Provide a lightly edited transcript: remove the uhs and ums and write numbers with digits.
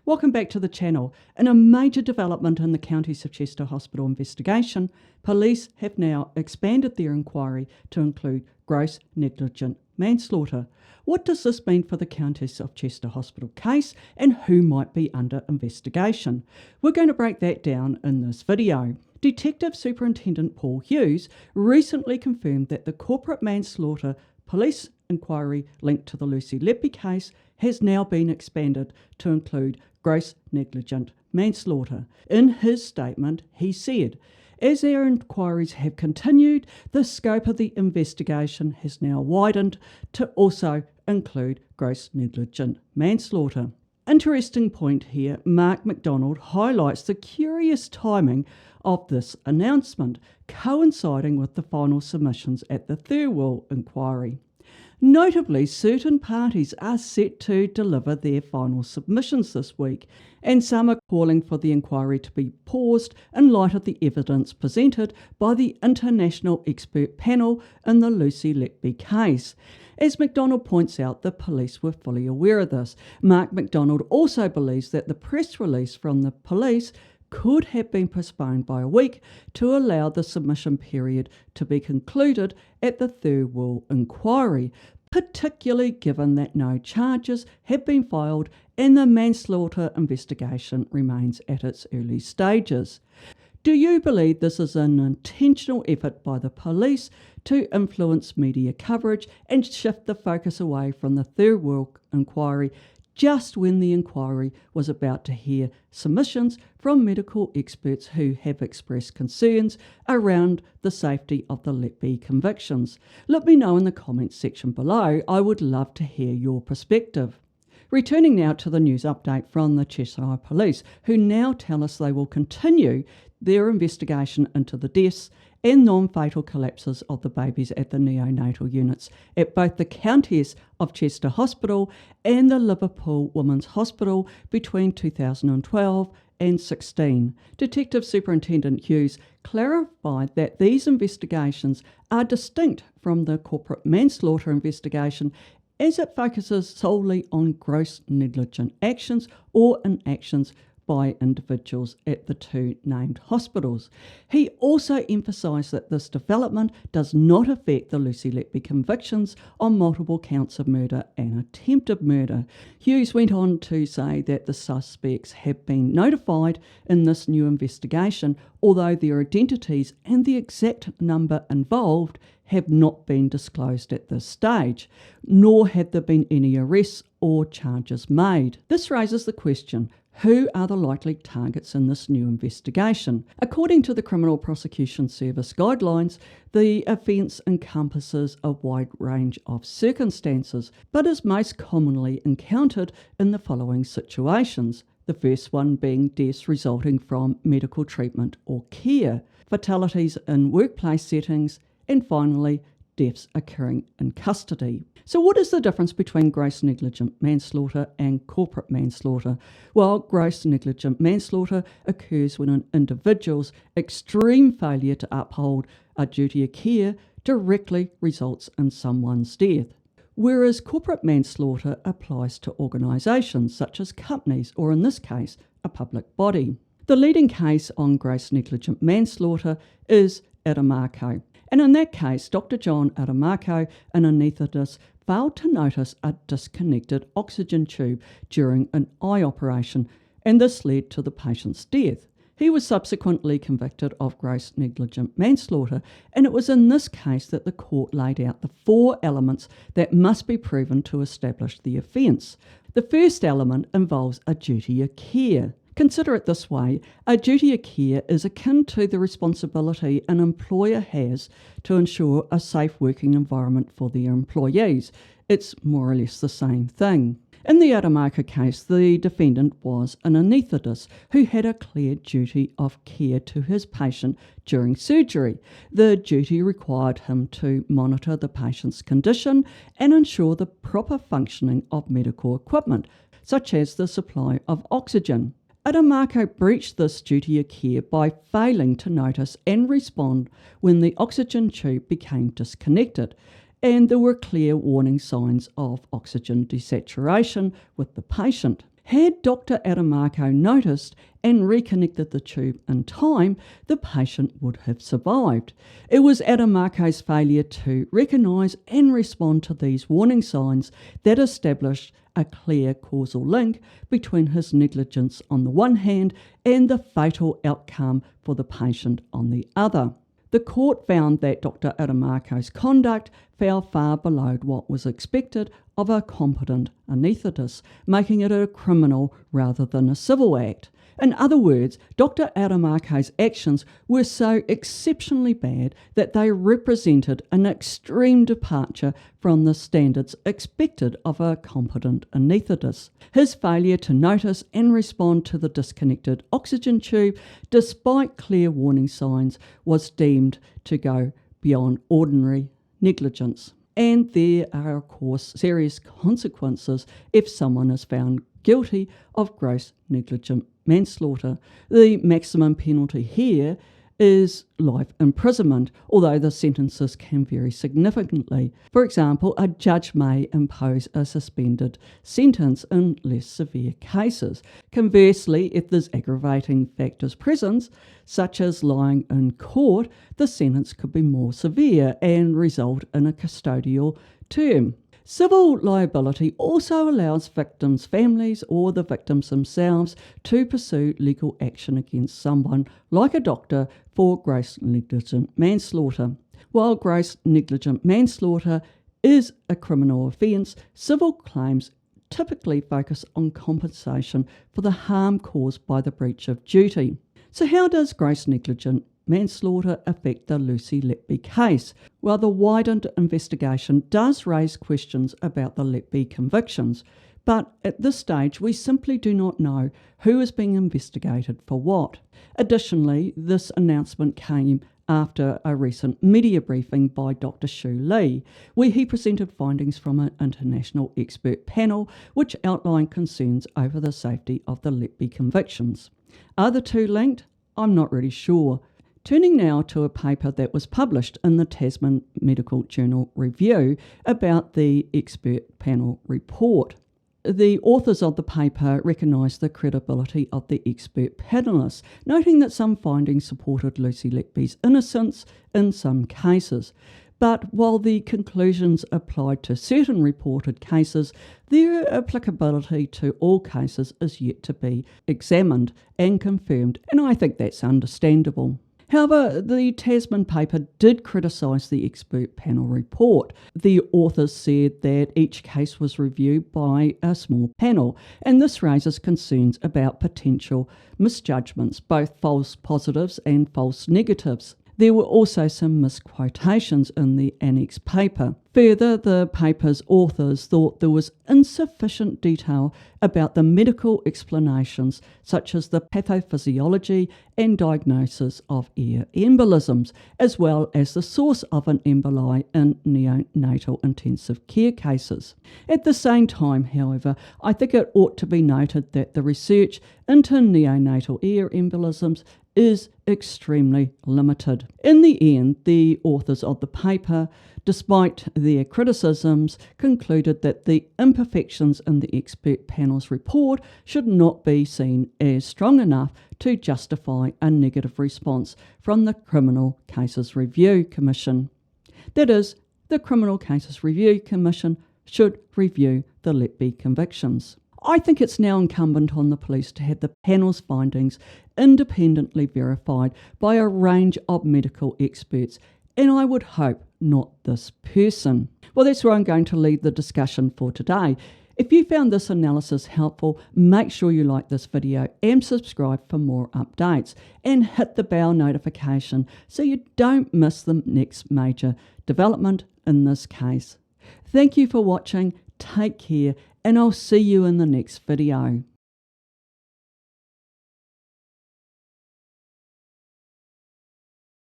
Welcome back to the channel. In a major development in the Countess of Chester Hospital investigation, police have now expanded their inquiry to include gross negligent manslaughter. What does this mean for the Countess of Chester Hospital case and who might be under investigation? We're going to break that down in this video. Detective Superintendent Paul Hughes recently confirmed that the corporate manslaughter police inquiry linked to the Lucy Letby case has now been expanded to include gross negligent manslaughter. In his statement, he said, "As our inquiries have continued, the scope of the investigation has now widened to also include gross negligent manslaughter." Interesting point here, Mark MacDonald highlights the curious timing of this announcement, coinciding with the final submissions at the Thirlwall inquiry. Notably, certain parties are set to deliver their final submissions this week, and some are calling for the inquiry to be paused in light of the evidence presented by the international expert panel in the Lucy Letby case. As MacDonald points out, the police were fully aware of this. Mark MacDonald also believes that the press release from the police could have been postponed by a week to allow the submission period to be concluded at the Thirlwall inquiry, particularly given that no charges have been filed and the manslaughter investigation remains at its early stages. Do you believe this is an intentional effort by the police to influence media coverage and shift the focus away from the Thirlwall inquiry just when the inquiry was about to hear submissions from medical experts who have expressed concerns around the safety of the Letby convictions? Let me know in the comments section below. I would love to hear your perspective. Returning now to the news update from the Cheshire Police, who now tell us they will continue their investigation into the deaths and non-fatal collapses of the babies at the neonatal units at both the Countess of Chester Hospital and the Liverpool Women's Hospital between 2012 and 16. Detective Superintendent Hughes clarified that these investigations are distinct from the corporate manslaughter investigation, as it focuses solely on gross negligent actions or inactions by individuals at the two named hospitals. He also emphasised that this development does not affect the Lucy Letby convictions on multiple counts of murder and attempted murder. Hughes went on to say that the suspects have been notified in this new investigation, although their identities and the exact number involved have not been disclosed at this stage, nor have there been any arrests or charges made. This raises the question, who are the likely targets in this new investigation? According to the Criminal Prosecution Service guidelines, the offence encompasses a wide range of circumstances, but is most commonly encountered in the following situations. The first one being deaths resulting from medical treatment or care, fatalities in workplace settings, and finally, deaths occurring in custody. So what is the difference between gross negligent manslaughter and corporate manslaughter? Well, gross negligent manslaughter occurs when an individual's extreme failure to uphold a duty of care directly results in someone's death, whereas corporate manslaughter applies to organisations such as companies, or in this case, a public body. The leading case on gross negligent manslaughter is Adamarco. And in that case, Dr. John Adamarco, an anaesthetist, failed to notice a disconnected oxygen tube during an eye operation, and this led to the patient's death. He was subsequently convicted of gross negligent manslaughter, and it was in this case that the court laid out the 4 elements that must be proven to establish the offence. The first element involves a duty of care. Consider it this way, a duty of care is akin to the responsibility an employer has to ensure a safe working environment for their employees. It's more or less the same thing. In the Adamarco case, the defendant was an anaesthetist who had a clear duty of care to his patient during surgery. The duty required him to monitor the patient's condition and ensure the proper functioning of medical equipment, such as the supply of oxygen. Adamarco breached this duty of care by failing to notice and respond when the oxygen tube became disconnected, and there were clear warning signs of oxygen desaturation with the patient. Had Dr. Adamarco noticed and reconnected the tube in time, the patient would have survived. It was Adamarco's failure to recognise and respond to these warning signs that established a clear causal link between his negligence on the one hand and the fatal outcome for the patient on the other. The court found that Dr. Adamarco's conduct fell far below what was expected of a competent anaesthetist, making it a criminal rather than a civil act. In other words, Dr. Adamarco's actions were so exceptionally bad that they represented an extreme departure from the standards expected of a competent anaesthetist. His failure to notice and respond to the disconnected oxygen tube, despite clear warning signs, was deemed to go beyond ordinary negligence. And there are, of course, serious consequences if someone is found guilty of gross negligent manslaughter. The maximum penalty here is life imprisonment, although the sentences can vary significantly. For example, a judge may impose a suspended sentence in less severe cases. Conversely, if there's aggravating factors present, such as lying in court, the sentence could be more severe and result in a custodial term. Civil liability also allows victims' families or the victims themselves to pursue legal action against someone, like a doctor, for gross negligent manslaughter. While gross negligent manslaughter is a criminal offence, civil claims typically focus on compensation for the harm caused by the breach of duty. So how does gross negligent manslaughter affect the Lucy Letby case? Well, the widened investigation does raise questions about the Letby convictions, but at this stage we simply do not know who is being investigated for what. Additionally, this announcement came after a recent media briefing by Dr. Shu Lee, where he presented findings from an international expert panel which outlined concerns over the safety of the Letby convictions. Are the two linked? I'm not really sure. Turning now to a paper that was published in the Tasman Medical Journal Review about the expert panel report. The authors of the paper recognised the credibility of the expert panellists, noting that some findings supported Lucy Letby's innocence in some cases. But while the conclusions applied to certain reported cases, their applicability to all cases is yet to be examined and confirmed, and I think that's understandable. However, the Tasman paper did criticise the expert panel report. The authors said that each case was reviewed by a small panel, and this raises concerns about potential misjudgments, both false positives and false negatives. There were also some misquotations in the annex paper. Further, the paper's authors thought there was insufficient detail about the medical explanations, such as the pathophysiology and diagnosis of ear embolisms, as well as the source of an emboli in neonatal intensive care cases. At the same time, however, I think it ought to be noted that the research into neonatal ear embolisms is extremely limited. In the end, the authors of the paper, despite their criticisms, concluded that the imperfections in the expert panel's report should not be seen as strong enough to justify a negative response from the Criminal Cases Review Commission. That is, the Criminal Cases Review Commission should review the Letby convictions. I think it's now incumbent on the police to have the panel's findings independently verified by a range of medical experts, and I would hope not this person. Well, that's where I'm going to leave the discussion for today. If you found this analysis helpful, make sure you like this video and subscribe for more updates, and hit the bell notification so you don't miss the next major development in this case. Thank you for watching, take care, and I'll see you in the next video.